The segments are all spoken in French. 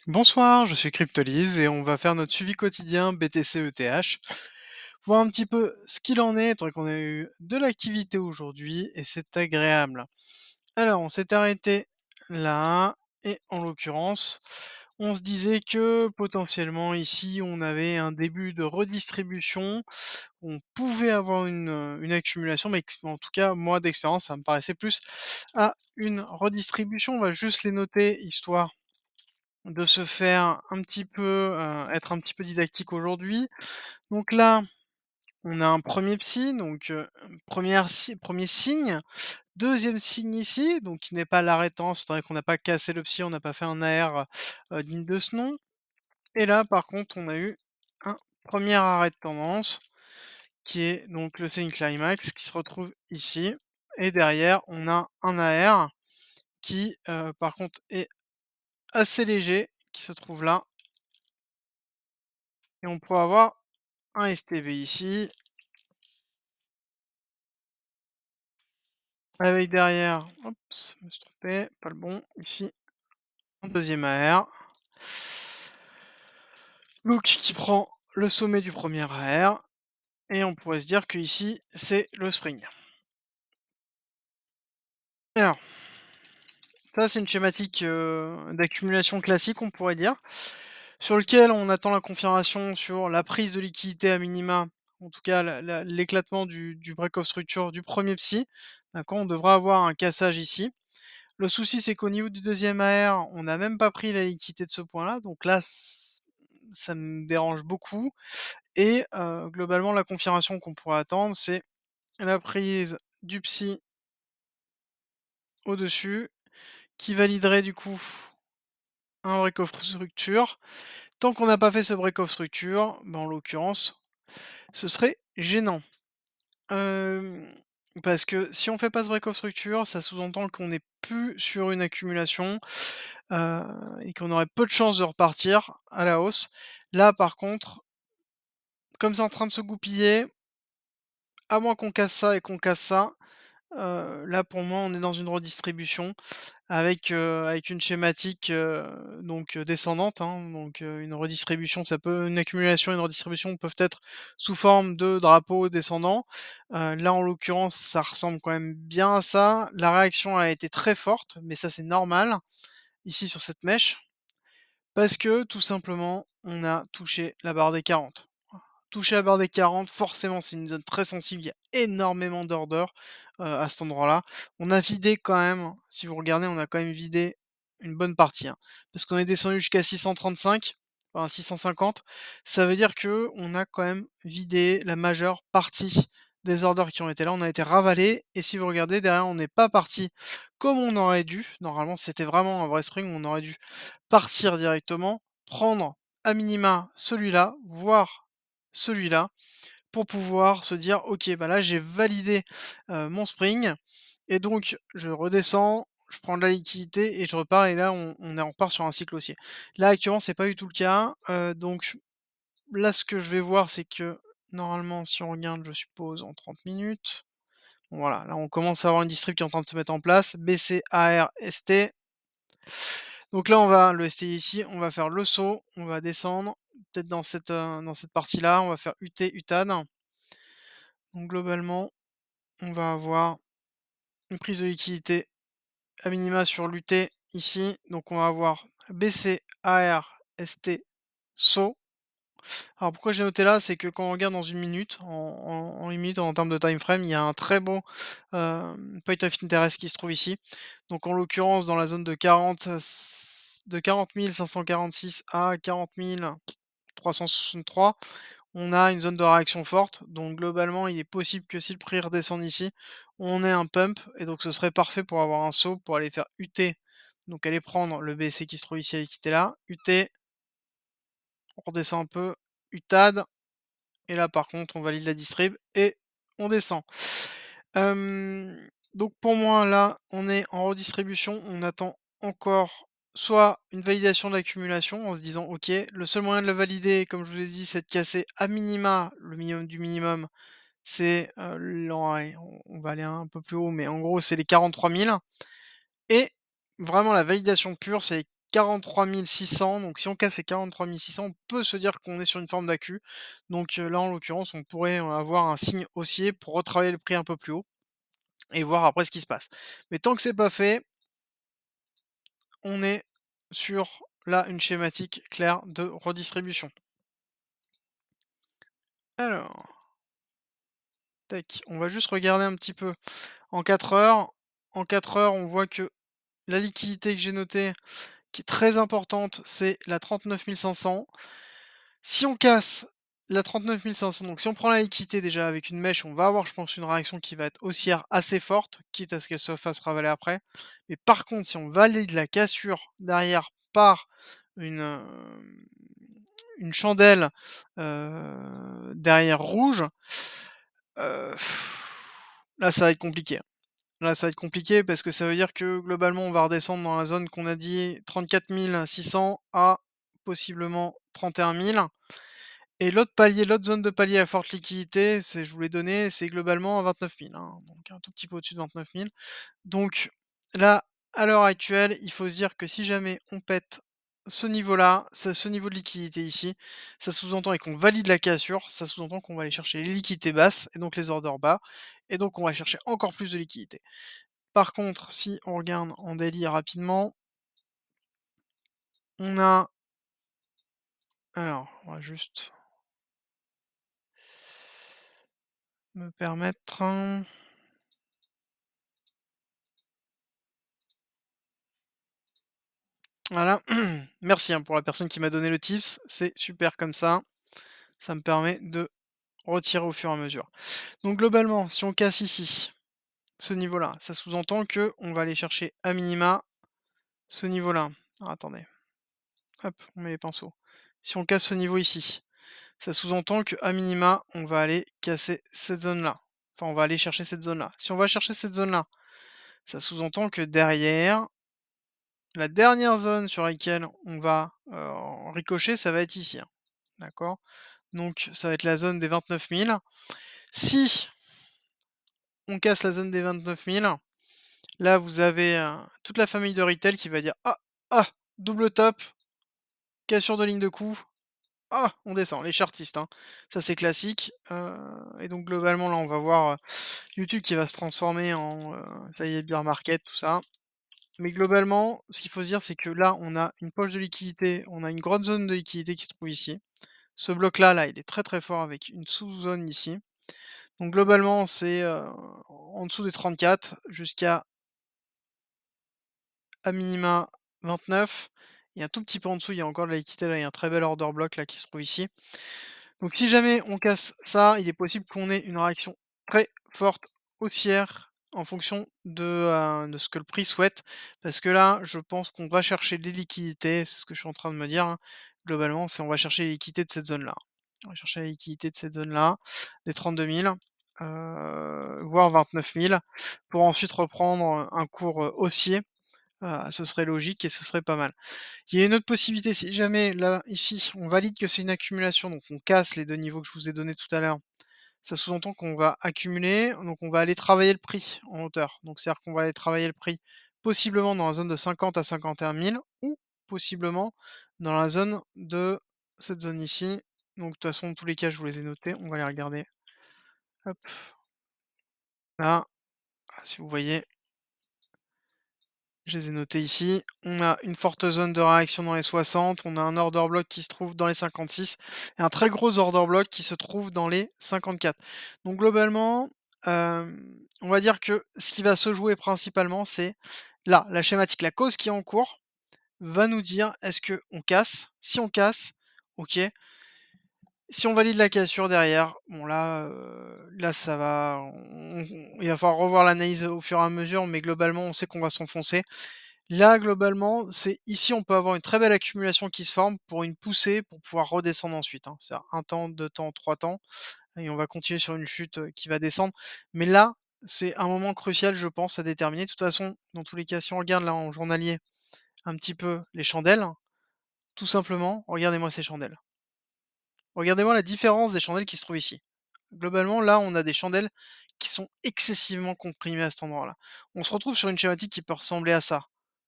Bonsoir, je suis Cryptolyse et on va faire notre suivi quotidien BTC-ETH. Voir un petit peu ce qu'il en est, étant qu'on a eu de l'activité aujourd'hui et c'est agréable. Alors, on s'est arrêté là et en l'occurrence, on se disait que potentiellement ici, on avait un début de redistribution. On pouvait avoir une accumulation, mais en tout cas, moi d'expérience, ça me paraissait plus à une redistribution. On va juste les noter histoire de se faire un petit peu, être un petit peu didactique aujourd'hui. Donc là, on a un premier psy, donc 1 signe. Deuxième signe ici, donc qui n'est pas l'arrêt de tendance, étant donné qu'on n'a pas cassé le psy, on n'a pas fait un AR, digne de ce nom. Et là, par contre, on a eu un premier arrêt de tendance, qui est donc le signe climax, qui se retrouve ici. Et derrière, on a un AR qui, par contre, est assez léger, qui se trouve là. Et on pourrait avoir un STB ici, avec derrière, oups, je me suis trompé, pas le bon, ici, un deuxième AR. Look qui prend le sommet du premier AR, et on pourrait se dire que ici c'est le spring. Alors, ça c'est une schématique d'accumulation classique, on pourrait dire, sur lequel on attend la confirmation sur la prise de liquidité à minima, en tout cas l'éclatement du break of structure du premier psy. D'accord, on devrait avoir un cassage ici. Le souci, c'est qu'au niveau du deuxième AR, on n'a même pas pris la liquidité de ce point-là, donc là, ça me dérange beaucoup et globalement, la confirmation qu'on pourrait attendre, c'est la prise du psy au-dessus, qui validerait du coup un break of structure. Tant qu'on n'a pas fait ce break of structure, bah, en l'occurrence, ce serait gênant. Hem, Parce que si on fait pas ce break of structure, ça sous-entend qu'on n'est plus sur une accumulation, heu et qu'on aurait peu de chances de repartir à la hausse. Là, par contre, comme c'est en train de se goupiller, à moins qu'on casse ça et qu'on casse ça, là, pour moi, on est dans une redistribution avec une schématique, descendante, hein. Une redistribution, ça peut une accumulation et une redistribution peuvent être sous forme de drapeau descendant. Là, en l'occurrence, ça ressemble quand même bien à ça. La réaction a été très forte, mais ça, c'est normal, ici, sur cette mèche. Parce que tout simplement, on a touché la barre des 40. Toucher la barre des 40, forcément, c'est une zone très sensible, il y a énormément d'orders, à cet endroit-là. On a vidé quand même, si vous regardez, on a quand même vidé une bonne partie, hein, parce qu'on est descendu jusqu'à 635, enfin 650. Ça veut dire que on a quand même vidé la majeure partie des orders qui ont été là. On a été ravalé et si vous regardez derrière, on n'est pas parti comme on aurait dû. Normalement, c'était vraiment un vrai spring, on aurait dû partir directement, prendre à minima celui-là, voire celui-là, pour pouvoir se dire: «OK, bah, là, j'ai validé, mon spring et donc je redescends, je prends de la liquidité et je repars» et là, on repart sur un cycle haussier. Là, actuellement, c'est pas du tout le cas, donc là, ce que je vais voir, c'est que normalement, si on regarde, je suppose, en 30 minutes, bon, voilà, là, on commence à avoir une distrib qui est en train de se mettre en place, BC, AR, ST. Donc là, on va le STI ici, on va faire le saut, on va descendre, peut-être dans cette partie-là, on va faire UT, UTAD. Donc globalement, on va avoir une prise de liquidité à minima sur l'UT ici. Donc on va avoir BC, AR, ST, saut. Alors pourquoi j'ai noté là, c'est que quand on regarde dans une minute, en 1 minute en termes de time frame, il y a un très beau point of interest qui se trouve ici. Donc en l'occurrence, dans la zone de 40 546 à 40 363, on a une zone de réaction forte. Donc globalement, il est possible que si le prix redescend ici, on ait un pump. Et donc ce serait parfait pour avoir un saut, pour aller faire UT. Donc aller prendre le BC qui se trouve ici, aller quitter là. UT, on redescend un peu. UTAD. Et là, par contre, on valide la distrib et on descend. Hem, donc pour moi, là, on est en redistribution. On attend encore soit une validation de l'accumulation en se disant: «OK, le seul moyen de la valider, comme je vous l'ai dit, c'est de casser à minima le minimum du minimum». C'est, allez, on va aller un peu plus haut, mais en gros, c'est les 43 000 et vraiment la validation pure, c'est 43 600, donc si on casse ces 43 600, on peut se dire qu'on est sur une forme d'accu. Donc là, en l'occurrence, on pourrait, avoir un signe haussier pour retravailler le prix un peu plus haut et voir après ce qui se passe. Mais tant que c'est pas fait, on est sur, là, une schématique claire de redistribution. Alors, tac, on va juste regarder un petit peu en 4 heures. En 4 heures, on voit que la liquidité que j'ai notée, qui est très importante, c'est la 39 500. Si on casse la 39 500, donc si on prend la liquidité déjà avec une mèche, on va avoir, je pense, une réaction qui va être haussière assez forte, quitte à ce qu'elle se fasse ravaler après. Mais par contre, si on valide la cassure derrière par une, une chandelle, derrière rouge, heu, là, ça va être compliqué, hein. Là, ça va être compliqué parce que ça veut dire que globalement, on va redescendre dans la zone qu'on a dit 34 600 à possiblement 31 000. Et l'autre palier, l'autre zone de palier à forte liquidité, c'est je vous l'ai donné, c'est globalement à 29 000, hein, donc un tout petit peu au-dessus de 29 000. Donc là, à l'heure actuelle, il faut se dire que si jamais on pète ce niveau-là, ce niveau de liquidité ici, ça sous-entend et qu'on valide la cassure, ça sous-entend qu'on va aller chercher les liquidités basses et donc les orders bas et donc on va chercher encore plus de liquidités. Par contre, si on regarde en daily rapidement, on a alors, on va juste me permettre, voilà. Merci, hein, pour la personne qui m'a donné le tips, c'est super comme ça me permet de retirer au fur et à mesure. Donc globalement, si on casse ici, ce niveau-là, ça sous-entend que on va aller chercher à minima ce niveau-là. Alors attendez, hop, on met les pinceaux. Si on casse ce niveau ici, ça sous-entend que à minima, on va aller casser cette zone-là. Enfin, on va aller chercher cette zone-là. Si on va chercher cette zone-là, ça sous-entend que derrière, la dernière zone sur laquelle on va, ricocher, ça va être ici, hein. D'accord? Donc ça va être la zone des 29 000. Si on casse la zone des 29 000, là vous avez, toute la famille de retail qui va dire: «Ah! Ah! Double top, cassure de ligne de coup, ah! On descend», les chartistes, hein. Ça c'est classique, et donc globalement là on va voir, YouTube qui va se transformer en, ça y est, bear market, tout ça. Mais globalement, ce qu'il faut se dire, c'est que là, on a une poche de liquidité, on a une grande zone de liquidité qui se trouve ici. Ce bloc-là, il est très, très fort avec une sous-zone ici. Donc globalement, c'est, en dessous des 34 jusqu'à à minima 29 et un tout petit peu en dessous, il y a encore de la liquidité, là, il y a un très bel order block là qui se trouve ici. Donc si jamais on casse ça, il est possible qu'on ait une réaction très forte haussière en fonction de ce que le prix souhaite. Parce que là, je pense qu'on va chercher les liquidités, c'est ce que je suis en train de me dire, hein. Globalement, c'est on va chercher les liquidités de cette zone-là. On va chercher les liquidités de cette zone-là, des 32 000, voire 29 000, pour ensuite reprendre un cours haussier. Ce serait logique et ce serait pas mal. Il y a une autre possibilité, si jamais là, ici, on valide que c'est une accumulation, donc on casse les 2 niveaux que je vous ai donnés tout à l'heure. Ça sous-entend qu'on va accumuler, donc on va aller travailler le prix en hauteur. Donc c'est-à-dire qu'on va aller travailler le prix possiblement dans la zone de 50 à 51 000 ou possiblement dans la zone de cette zone ici. Donc de toute façon, dans tous les cas, je vous les ai notés, on va les regarder. Hop, là, si vous voyez, je les ai notés ici. On a une forte zone de réaction dans les 60, on a un order block qui se trouve dans les 56 et un très gros order block qui se trouve dans les 54. Donc globalement, on va dire que ce qui va se jouer principalement, c'est là, la schématique, la cause qui est en cours va nous dire est-ce qu'on casse? Si on casse, OK. Si on valide la cassure derrière, bon là, là ça va il va falloir revoir l'analyse au fur et à mesure, mais globalement, on sait qu'on va s'enfoncer. Là, globalement, c'est ici, on peut avoir une très belle accumulation qui se forme pour une poussée, pour pouvoir redescendre ensuite, hein. C'est un temps, 2 temps, 3 temps et on va continuer sur une chute, qui va descendre. Mais là, c'est un moment crucial, je pense, à déterminer. De toute façon, dans tous les cas, si on regarde là en journalier un petit peu les chandelles, tout simplement, regardez-moi ces chandelles. Regardez-moi la différence des chandelles qui se trouvent ici. Globalement, là, on a des chandelles qui sont excessivement comprimées à cet endroit-là. On se retrouve sur une schématique qui peut ressembler à ça,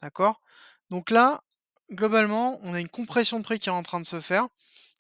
d'accord? Donc là, globalement, on a une compression de prix qui est en train de se faire,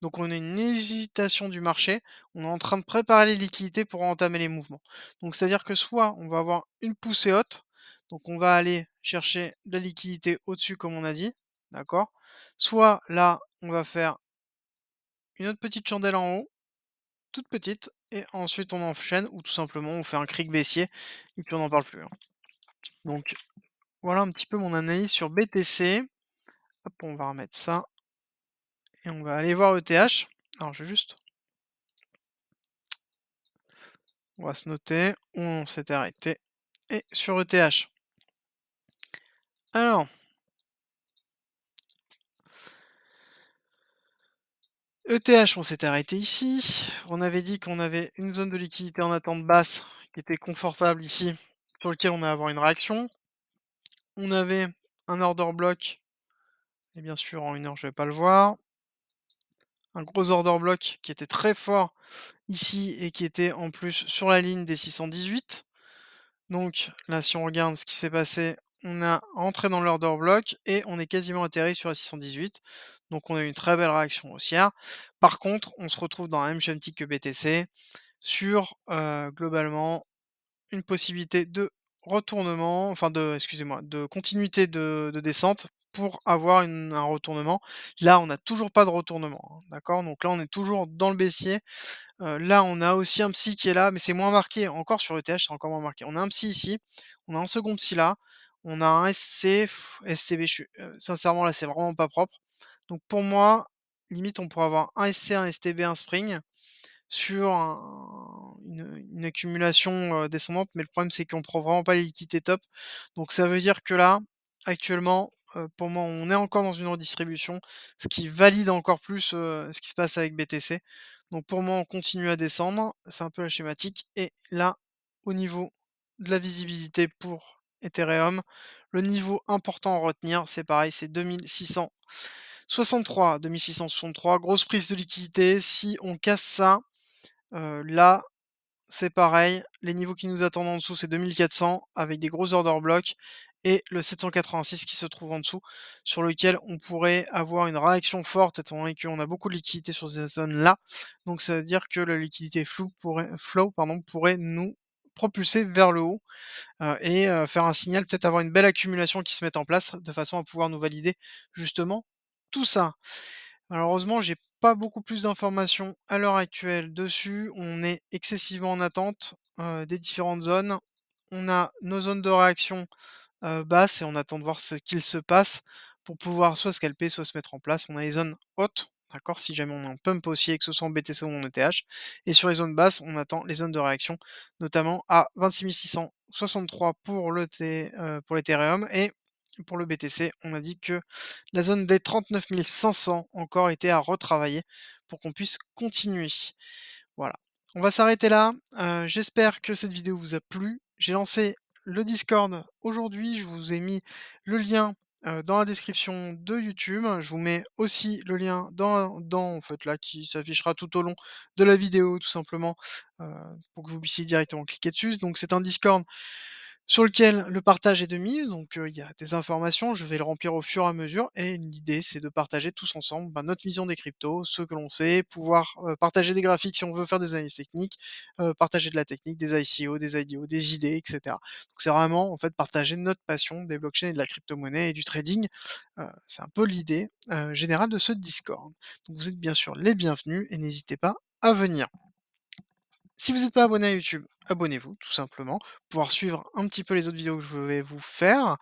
donc on a une hésitation du marché, on est en train de préparer les liquidités pour entamer les mouvements. Donc c'est-à-dire que soit on va avoir une poussée haute, donc on va aller chercher de la liquidité au-dessus comme on a dit, d'accord? Soit là, on va faire une autre petite chandelle en haut, toute petite, et ensuite on enchaîne ou tout simplement on fait un cric baissier et puis on n'en parle plus, hein. Donc voilà un petit peu mon analyse sur BTC. Hop, on va remettre ça et on va aller voir ETH. Alors je vais juste on va se noter où on s'était arrêté et sur ETH. Alors, ETH, on s'était arrêté ici. On avait dit qu'on avait une zone de liquidité en attente basse qui était confortable ici, sur lequel on allait avoir une réaction. On avait un order block, et bien sûr en 1 heure je vais pas le voir. Un gros order block qui était très fort ici et qui était en plus sur la ligne des 618. Donc là, si on regarde ce qui s'est passé, on a entré dans l'order block et on est quasiment atterri sur la 618. Donc on a eu une très belle réaction haussière. Par contre, on se retrouve dans la même schématique que BTC sur globalement une possibilité de retournement, enfin de, excusez-moi, de continuité de descente pour avoir un retournement. Là, on n'a toujours pas de retournement, hein, d'accord? Donc là, on est toujours dans le baissier. Là, on a aussi un psy qui est là, mais c'est moins marqué. Encore sur ETH, c'est encore moins marqué. On a un psy ici, on a un second psy là, on a un SC, STB, sincèrement là, c'est vraiment pas propre. Donc pour moi, limite, on pourrait avoir un SC, un STB, un Spring sur une accumulation, descendante, mais le problème, c'est qu'on prend vraiment pas les liquidités top. Donc ça veut dire que là, actuellement, pour moi, on est encore dans une redistribution, ce qui valide encore plus, ce qui se passe avec BTC. Donc pour moi, on continue à descendre, c'est un peu la schématique et là, au niveau de la visibilité pour Ethereum, le niveau important à retenir, c'est pareil, c'est 2663, grosse prise de liquidité. Si on casse ça, là, c'est pareil, les niveaux qui nous attendent en dessous, c'est 2400 avec des gros order blocks et le 786 qui se trouve en dessous, sur lequel on pourrait avoir une réaction forte étant donné qu'on a beaucoup de liquidité sur ces zones-là. Donc ça veut dire que la liquidité flow pardon, pourrait nous propulser vers le haut, et faire un signal, peut-être avoir une belle accumulation qui se mette en place, de façon à pouvoir nous valider justement tout ça. Malheureusement, j'ai pas beaucoup plus d'informations à l'heure actuelle dessus. On est excessivement en attente, des différentes zones. On a nos zones de réaction, basses et on attend de voir ce qu'il se passe pour pouvoir soit scalper, soit se mettre en place. On a les zones hautes, d'accord? Si jamais on a un pump haussier, que ce soit en BTC ou en ETH et sur les zones basses, on attend les zones de réaction, notamment à 26 663 pour pour l'Ethereum et pour le BTC, on a dit que la zone des 39 500 encore était à retravailler pour qu'on puisse continuer. Voilà. On va s'arrêter là. J'espère que cette vidéo vous a plu. J'ai lancé le Discord aujourd'hui. Je vous ai mis le lien, dans la description de YouTube. Je vous mets aussi le lien en fait, là, qui s'affichera tout au long de la vidéo, tout simplement, heu, pour que vous puissiez directement cliquer dessus. Donc c'est un Discord sur lequel le partage est de mise, donc il y a des informations, je vais le remplir au fur et à mesure et l'idée c'est de partager tous ensemble, bah, notre vision des cryptos, ce que l'on sait, pouvoir, partager des graphiques si on veut faire des analyses techniques, partager de la technique, des ICO, des IDO, des idées et cetera. Donc c'est vraiment en fait partager notre passion des blockchains et de la crypto-monnaie et du trading, c'est un peu l'idée, générale de ce Discord. Donc vous êtes bien sûr les bienvenus et n'hésitez pas à venir. Si vous n'êtes pas abonné à YouTube, abonnez-vous tout simplement, pour pouvoir suivre un petit peu les autres vidéos que je vais vous faire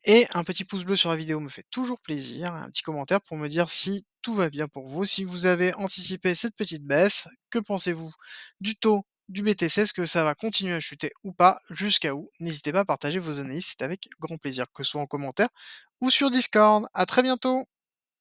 et un petit pouce bleu sur la vidéo me fait toujours plaisir, un petit commentaire pour me dire si tout va bien pour vous, si vous avez anticipé cette petite baisse, que pensez-vous du taux du BTC, est-ce que ça va continuer à chuter ou pas, jusqu'à où? N'hésitez pas à partager vos analyses, c'est avec grand plaisir, que ce soit en commentaire ou sur Discord. À très bientôt!